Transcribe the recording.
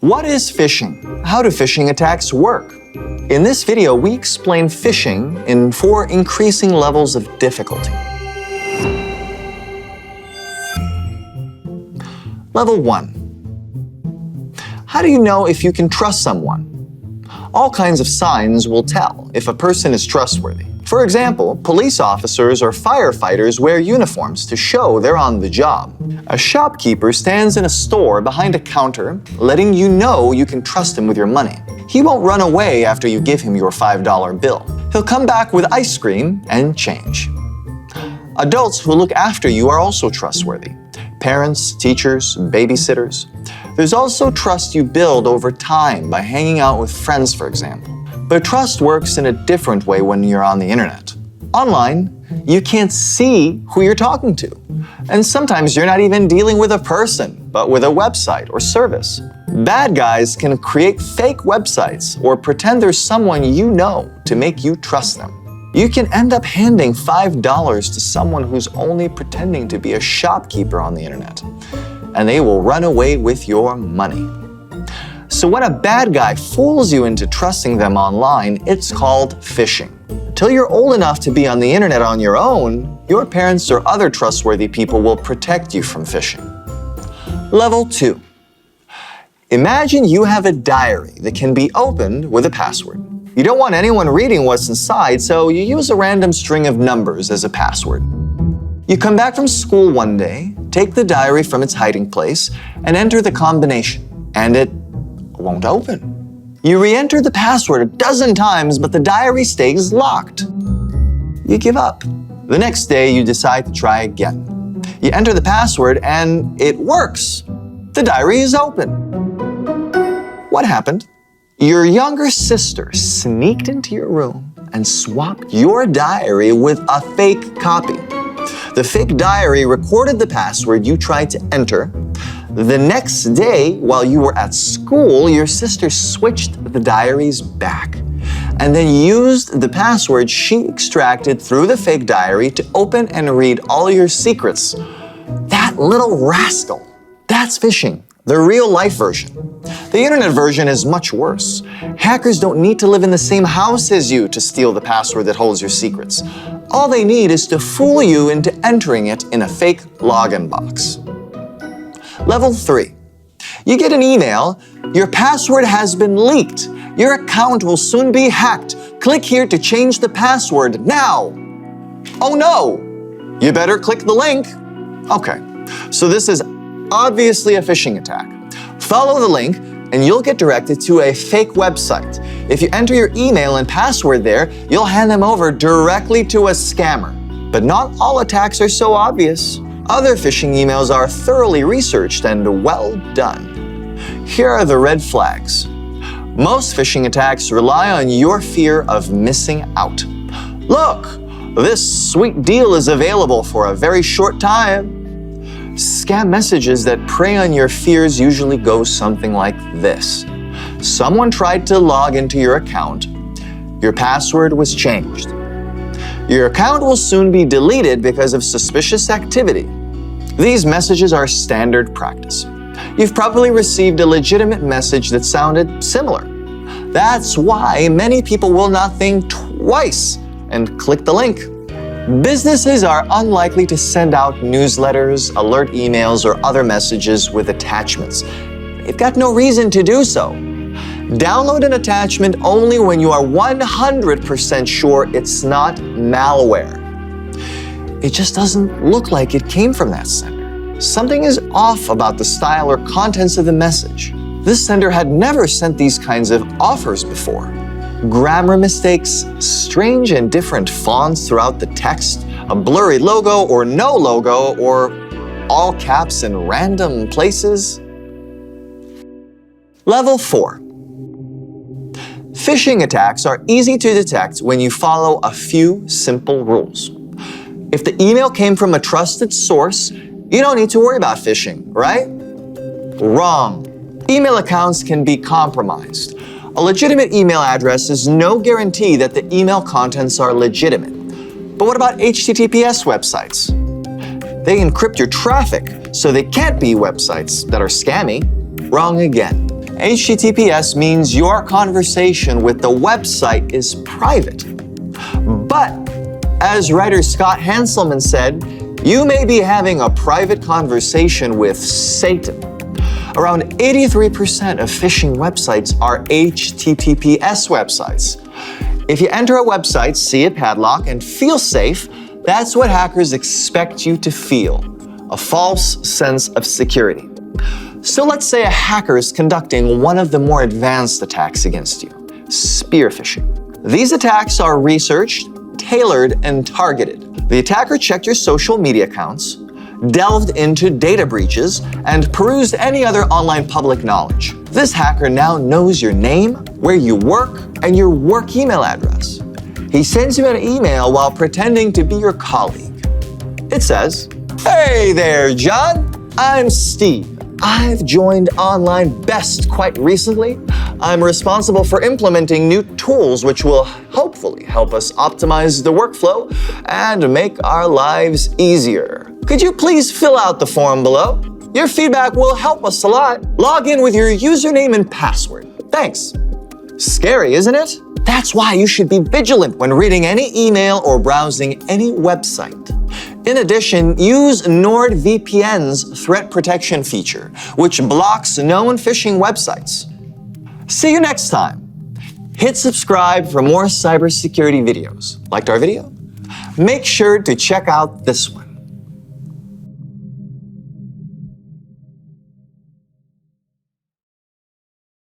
What is phishing? How do phishing attacks work? In this video, we explain phishing in 4 increasing levels of difficulty. Level 1. How do you know if you can trust someone? All kinds of signs will tell if a person is trustworthy. For example, police officers or firefighters wear uniforms to show they're on the job. A shopkeeper stands in a store behind a counter, letting you know you can trust him with your money. He won't run away after you give him your $5 bill. He'll come back with ice cream and change. Adults who look after you are also trustworthy. Parents, teachers, babysitters. There's also trust you build over time by hanging out with friends, for example. But trust works in a different way when you're on the internet. Online, you can't see who you're talking to. And sometimes you're not even dealing with a person, but with a website or service. Bad guys can create fake websites or pretend there's someone you know to make you trust them. You can end up handing $5 to someone who's only pretending to be a shopkeeper on the internet, and they will run away with your money. So when a bad guy fools you into trusting them online, it's called phishing. Until you're old enough to be on the internet on your own, your parents or other trustworthy people will protect you from phishing. Level 2. Imagine you have a diary that can be opened with a password. You don't want anyone reading what's inside, so you use a random string of numbers as a password. You come back from school one day, take the diary from its hiding place, and enter the combination, and it won't open. You re-enter the password a dozen times, but the diary stays locked. You give up. The next day, you decide to try again. You enter the password, and it works. The diary is open. What happened? Your younger sister sneaked into your room and swapped your diary with a fake copy. The fake diary recorded the password you tried to enter. The next day, while you were at school, your sister switched the diaries back and then used the password she extracted through the fake diary to open and read all your secrets. That little rascal. That's phishing, the real-life version. The internet version is much worse. Hackers don't need to live in the same house as you to steal the password that holds your secrets. All they need is to fool you into entering it in a fake login box. Level 3. You get an email. Your password has been leaked. Your account will soon be hacked. Click here to change the password now. Oh no! You better click the link. Okay, so this is obviously a phishing attack. Follow the link and you'll get directed to a fake website. If you enter your email and password there, you'll hand them over directly to a scammer. But not all attacks are so obvious. Other phishing emails are thoroughly researched and well done. Here are the red flags. Most phishing attacks rely on your fear of missing out. Look, this sweet deal is available for a very short time. Scam messages that prey on your fears usually go something like this. Someone tried to log into your account. Your password was changed. Your account will soon be deleted because of suspicious activity. These messages are standard practice. You've probably received a legitimate message that sounded similar. That's why many people will not think twice and click the link. Businesses are unlikely to send out newsletters, alert emails, or other messages with attachments. They've got no reason to do so. Download an attachment only when you are 100% sure it's not malware. It just doesn't look like it came from that sender. Something is off about the style or contents of the message. This sender had never sent these kinds of offers before. Grammar mistakes, strange and different fonts throughout the text, a blurry logo or no logo, or all caps in random places. Level 4. Phishing attacks are easy to detect when you follow a few simple rules. If the email came from a trusted source, you don't need to worry about phishing, right? Wrong. Email accounts can be compromised. A legitimate email address is no guarantee that the email contents are legitimate. But what about HTTPS websites? They encrypt your traffic, so they can't be websites that are scammy. Wrong again. HTTPS means your conversation with the website is private. But, as writer Scott Hanselman said, you may be having a private conversation with Satan. Around 83% of phishing websites are HTTPS websites. If you enter a website, see a padlock, and feel safe, that's what hackers expect you to feel, a false sense of security. So let's say a hacker is conducting one of the more advanced attacks against you, spear phishing. These attacks are researched, tailored, and targeted. The attacker checked your social media accounts, delved into data breaches, and perused any other online public knowledge. This hacker now knows your name, where you work, and your work email address. He sends you an email while pretending to be your colleague. It says, "Hey there, John. I'm Steve. I've joined Online Best quite recently. I'm responsible for implementing new tools which will hopefully help us optimize the workflow and make our lives easier. Could you please fill out the form below? Your feedback will help us a lot. Log in with your username and password. Thanks." Scary, isn't it? That's why you should be vigilant when reading any email or browsing any website. In addition, use NordVPN's threat protection feature, which blocks known phishing websites. See you next time. Hit subscribe for more cybersecurity videos. Liked our video? Make sure to check out this one.